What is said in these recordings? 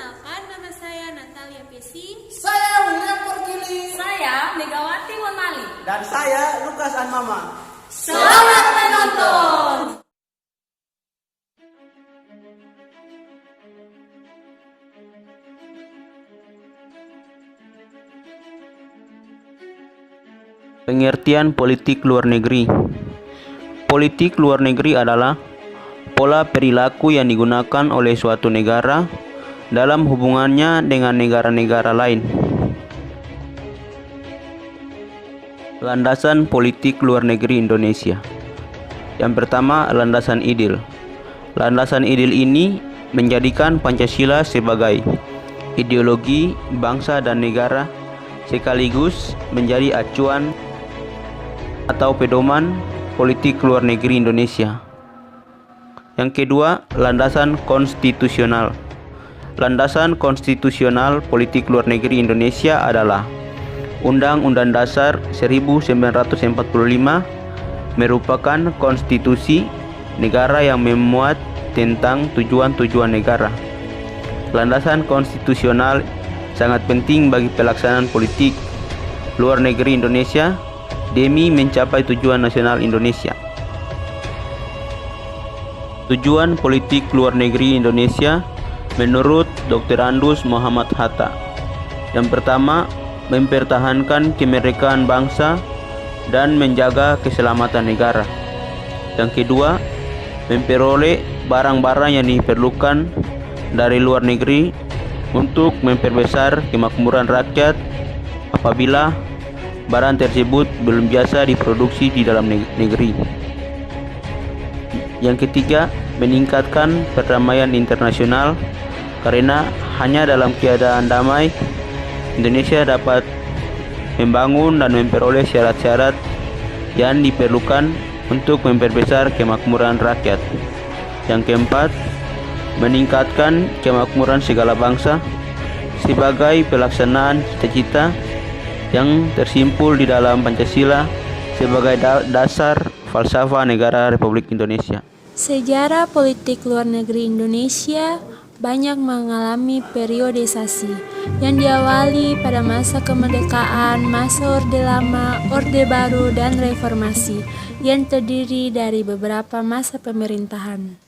Perkenalkan, nama saya Natalia Pesi. Saya William Porkili. Saya Megawati Monali. Dan saya Lukas Anmama. Selamat menonton. Pengertian politik luar negeri. Politik luar negeri adalah pola perilaku yang digunakan oleh suatu negara dalam hubungannya dengan negara-negara lain. Landasan politik luar negeri Indonesia. Yang pertama, landasan IDIL. Landasan IDIL ini menjadikan Pancasila sebagai ideologi bangsa dan negara sekaligus menjadi acuan atau pedoman politik luar negeri Indonesia. Yang kedua, landasan konstitusional. Landasan konstitusional politik luar negeri Indonesia adalah Undang-Undang Dasar 1945 merupakan konstitusi negara yang memuat tentang tujuan-tujuan negara. Landasan konstitusional sangat penting bagi pelaksanaan politik luar negeri Indonesia demi mencapai tujuan nasional Indonesia. Tujuan politik luar negeri Indonesia menurut Dr. Andus Muhammad Hatta. Yang pertama, mempertahankan kemerdekaan bangsa dan menjaga keselamatan negara. Yang kedua, memperoleh barang-barang yang diperlukan dari luar negeri untuk memperbesar kemakmuran rakyat apabila barang tersebut belum biasa diproduksi di dalam negeri. Yang ketiga, meningkatkan perdamaian internasional karena hanya dalam keadaan damai Indonesia dapat membangun dan memperoleh syarat-syarat yang diperlukan untuk memperbesar kemakmuran rakyat. Yang keempat, meningkatkan kemakmuran segala bangsa sebagai pelaksanaan cita-cita yang tersimpul di dalam Pancasila sebagai dasar falsafah negara Republik Indonesia. Sejarah politik luar negeri Indonesia banyak mengalami periodisasi yang diawali pada masa kemerdekaan, masa Orde Lama, Orde Baru, dan Reformasi yang terdiri dari beberapa masa pemerintahan.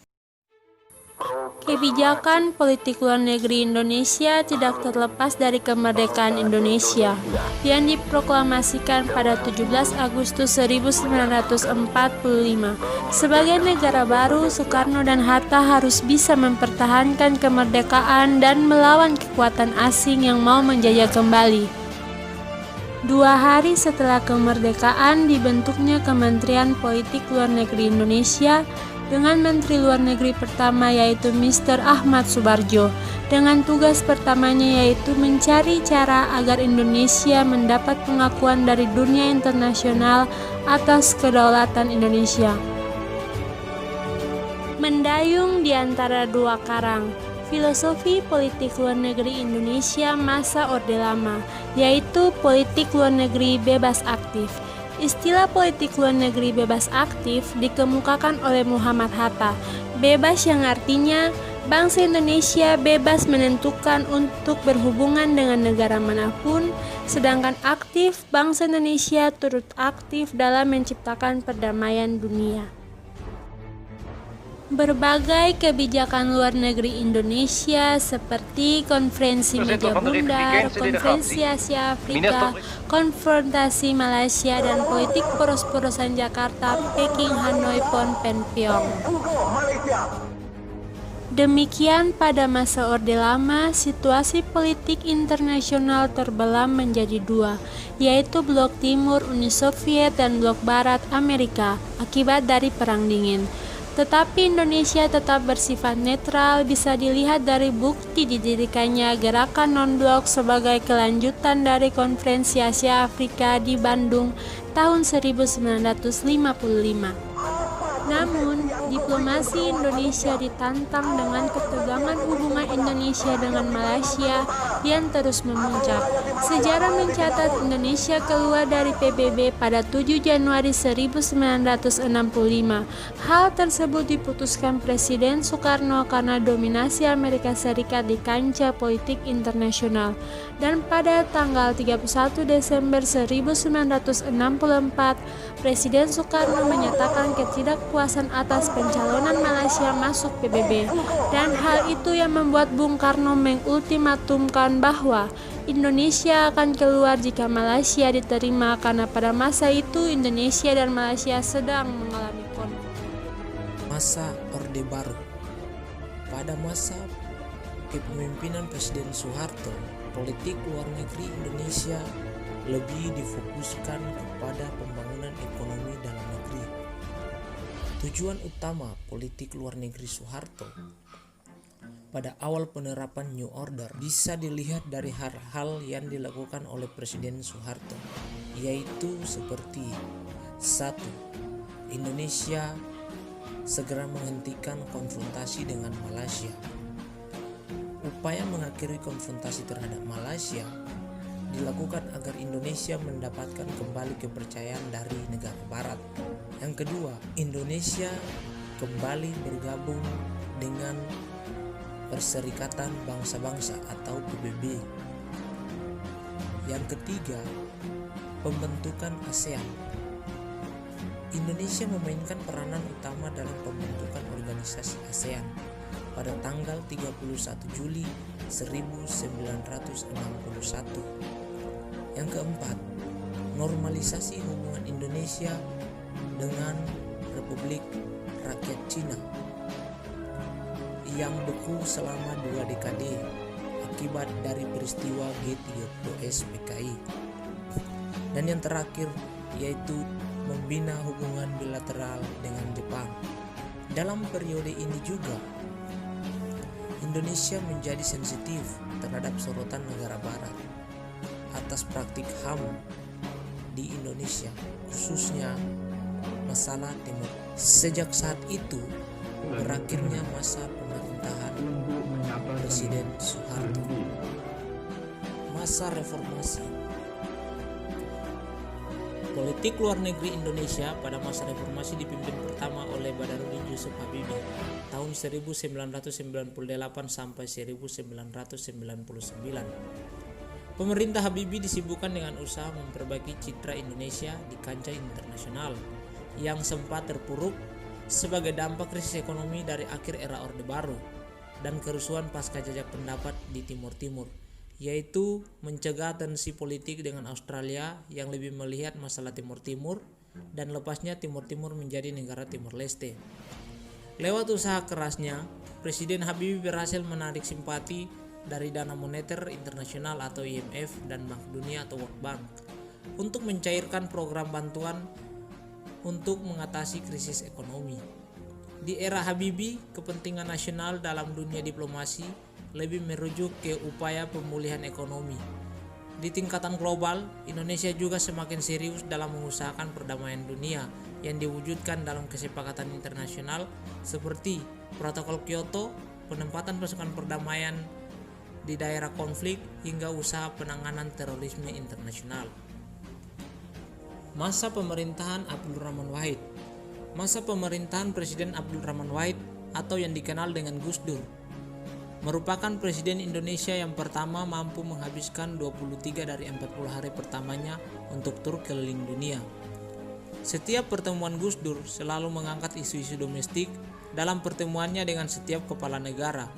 Kebijakan politik luar negeri Indonesia tidak terlepas dari kemerdekaan Indonesia yang diproklamasikan pada 17 Agustus 1945. Sebagai negara baru, Soekarno dan Hatta harus bisa mempertahankan kemerdekaan dan melawan kekuatan asing yang mau menjajah kembali. 2 hari setelah kemerdekaan dibentuknya Kementerian Politik Luar Negeri Indonesia dengan Menteri Luar Negeri pertama yaitu Mr. Ahmad Subarjo, dengan tugas pertamanya yaitu mencari cara agar Indonesia mendapat pengakuan dari dunia internasional atas kedaulatan Indonesia. Mendayung di antara dua karang, filosofi politik luar negeri Indonesia masa Orde Lama, yaitu politik luar negeri bebas aktif. Istilah politik luar negeri bebas aktif dikemukakan oleh Muhammad Hatta. Bebas yang artinya bangsa Indonesia bebas menentukan untuk berhubungan dengan negara manapun, sedangkan aktif, bangsa Indonesia turut aktif dalam menciptakan perdamaian dunia. Berbagai kebijakan luar negeri Indonesia seperti Konferensi Meja Bundar, Konferensi Asia Afrika, Konfrontasi Malaysia, dan Politik Poros-Porosan Jakarta, Peking, Hanoi, Phnom Penh. Demikian pada masa Orde Lama, situasi politik internasional terbelah menjadi dua, yaitu Blok Timur Uni Soviet dan Blok Barat Amerika akibat dari Perang Dingin. Tetapi Indonesia tetap bersifat netral bisa dilihat dari bukti didirikannya gerakan non-blok sebagai kelanjutan dari Konferensi Asia Afrika di Bandung tahun 1955. Namun, diplomasi Indonesia ditantang dengan ketegangan hubungan Indonesia dengan Malaysia yang terus memuncak. Sejarah mencatat Indonesia keluar dari PBB pada 7 Januari 1965. Hal tersebut diputuskan Presiden Soekarno karena dominasi Amerika Serikat di kancah politik internasional. Dan pada tanggal 31 Desember 1964, Presiden Soekarno menyatakan ketidakpuasan atas pencalonan Malaysia masuk PBB. Dan hal itu yang membuat Bung Karno mengultimatumkan bahwa Indonesia akan keluar jika Malaysia diterima, karena pada masa itu Indonesia dan Malaysia sedang mengalami konflik. Masa Orde Baru. Pada masa kepemimpinan Presiden Soeharto, politik luar negeri Indonesia lebih difokuskan kepada pembangunan ekonomi dalam negeri. Tujuan utama politik luar negeri Soeharto pada awal penerapan New Order bisa dilihat dari hal-hal yang dilakukan oleh Presiden Soeharto, yaitu seperti 1. Indonesia segera menghentikan konfrontasi dengan Malaysia. Upaya mengakhiri konfrontasi terhadap Malaysia dilakukan agar Indonesia mendapatkan kembali kepercayaan dari negara barat. Yang kedua, Indonesia kembali bergabung dengan Perserikatan Bangsa-Bangsa atau PBB. Yang ketiga, pembentukan ASEAN. Indonesia memainkan peranan utama dalam pembentukan organisasi ASEAN pada tanggal 31 Juli 1961. Yang keempat, normalisasi hubungan Indonesia dengan Republik Rakyat Cina yang beku selama 2 dekade akibat dari peristiwa G30S PKI. Dan yang terakhir yaitu membina hubungan bilateral dengan Jepang. Dalam periode ini juga Indonesia menjadi sensitif terhadap sorotan negara barat atas praktik HAM di Indonesia, khususnya masalah Timur. Sejak saat itu berakhirnya masa pemerintahan Presiden Soeharto. Masa reformasi. Politik luar negeri Indonesia pada masa reformasi dipimpin pertama oleh Badarudin Yusuf Habibie tahun 1998 sampai 1999. Pemerintah Habibie disibukkan dengan usaha memperbaiki citra Indonesia di kancah internasional yang sempat terpuruk sebagai dampak krisis ekonomi dari akhir era Orde Baru dan kerusuhan pasca jajak pendapat di Timur Timur, yaitu mencegah tensi politik dengan Australia yang lebih melihat masalah Timur Timur dan lepasnya Timur Timur menjadi negara Timor Leste. Lewat usaha kerasnya, Presiden Habibie berhasil menarik simpati dari Dana Moneter Internasional atau IMF dan Bank Dunia atau World Bank untuk mencairkan program bantuan untuk mengatasi krisis ekonomi. Di era Habibie, kepentingan nasional dalam dunia diplomasi lebih merujuk ke upaya pemulihan ekonomi. Di tingkatan global, Indonesia juga semakin serius dalam mengusahakan perdamaian dunia yang diwujudkan dalam kesepakatan internasional seperti Protokol Kyoto, penempatan pasukan perdamaian di daerah konflik, hingga usaha penanganan terorisme internasional. Masa pemerintahan Abdul Rahman Wahid. Masa pemerintahan Presiden Abdul Rahman Wahid atau yang dikenal dengan Gus Dur merupakan Presiden Indonesia yang pertama mampu menghabiskan 23 dari 40 hari pertamanya untuk tur keliling dunia. Setiap pertemuan Gus Dur selalu mengangkat isu-isu domestik dalam pertemuannya dengan setiap kepala negara.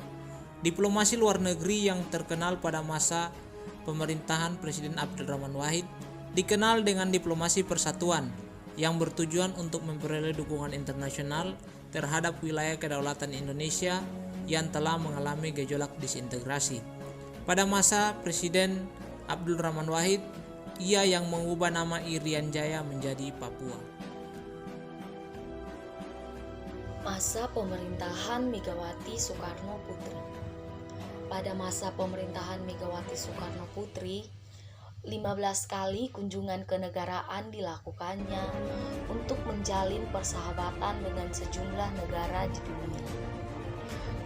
Diplomasi luar negeri yang terkenal pada masa pemerintahan Presiden Abdul Rahman Wahid dikenal dengan diplomasi persatuan yang bertujuan untuk memperoleh dukungan internasional terhadap wilayah kedaulatan Indonesia yang telah mengalami gejolak disintegrasi. Pada masa Presiden Abdul Rahman Wahid, ia yang mengubah nama Irian Jaya menjadi Papua. Masa pemerintahan Megawati Soekarno Putri. Pada masa pemerintahan Megawati Soekarno Putri, 15 kali kunjungan kenegaraan dilakukannya untuk menjalin persahabatan dengan sejumlah negara di dunia.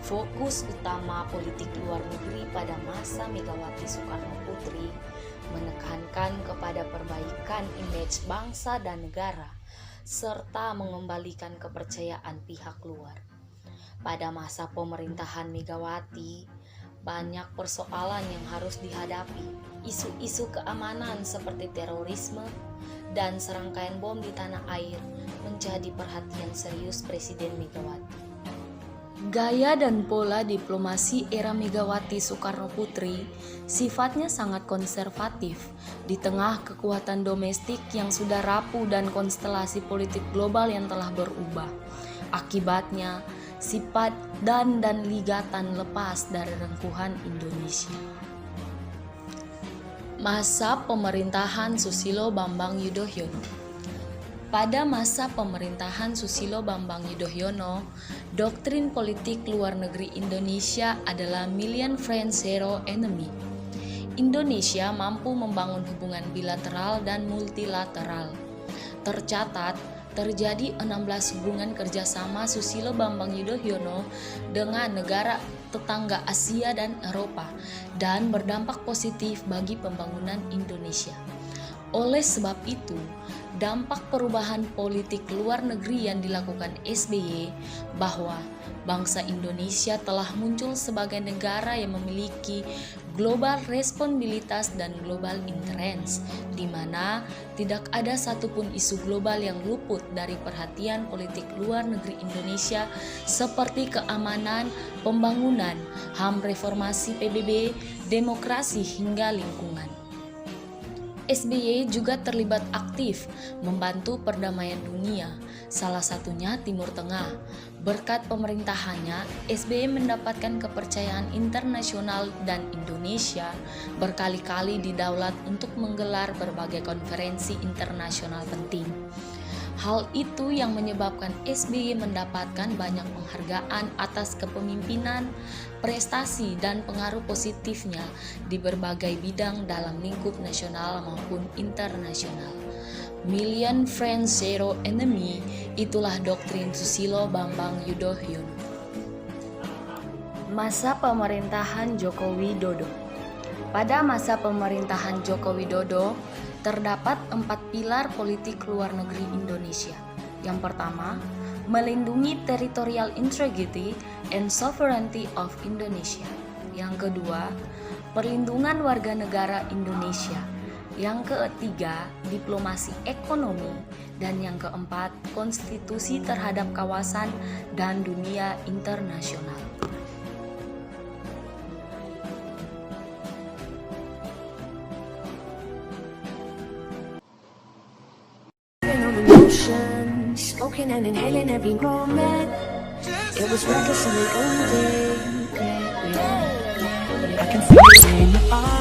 Fokus utama politik luar negeri pada masa Megawati Soekarno Putri menekankan kepada perbaikan image bangsa dan negara, serta mengembalikan kepercayaan pihak luar. Pada masa pemerintahan Megawati, banyak persoalan yang harus dihadapi. Isu-isu keamanan seperti terorisme dan serangkaian bom di tanah air menjadi perhatian serius Presiden Megawati. Gaya dan pola diplomasi era Megawati Soekarno Putri sifatnya sangat konservatif di tengah kekuatan domestik yang sudah rapuh dan konstelasi politik global yang telah berubah. Akibatnya, sifat dan ligatan lepas dari rengkuhan Indonesia. Masa pemerintahan Susilo Bambang Yudhoyono. Pada masa pemerintahan Susilo Bambang Yudhoyono, doktrin politik luar negeri Indonesia adalah million friends, zero enemy. Indonesia mampu membangun hubungan bilateral dan multilateral. Tercatat, terjadi 16 hubungan kerjasama Susilo Bambang Yudhoyono dengan negara tetangga Asia dan Eropa dan berdampak positif bagi pembangunan Indonesia. Oleh sebab itu, dampak perubahan politik luar negeri yang dilakukan SBY bahwa bangsa Indonesia telah muncul sebagai negara yang memiliki global responsibilitas dan global interest, di mana tidak ada satupun isu global yang luput dari perhatian politik luar negeri Indonesia seperti keamanan, pembangunan, HAM reformasi PBB, demokrasi hingga lingkungan. SBY juga terlibat aktif membantu perdamaian dunia, salah satunya Timur Tengah. Berkat pemerintahannya, SBY mendapatkan kepercayaan internasional dan Indonesia berkali-kali didaulat untuk menggelar berbagai konferensi internasional penting. Hal itu yang menyebabkan SBY mendapatkan banyak penghargaan atas kepemimpinan, prestasi, dan pengaruh positifnya di berbagai bidang dalam lingkup nasional maupun internasional. Million friends, zero enemy, itulah doktrin Susilo Bambang Yudhoyono. Masa pemerintahan Joko Widodo. Pada masa pemerintahan Joko Widodo, terdapat 4 pilar politik luar negeri Indonesia. Yang pertama, melindungi territorial integrity and sovereignty of Indonesia. Yang kedua, perlindungan warga negara Indonesia. Yang ketiga, diplomasi ekonomi. Dan yang keempat, konstitusi terhadap kawasan dan dunia internasional. Smoking and inhaling every moment. It was reckless and we owned it. I can feel it in your eyes.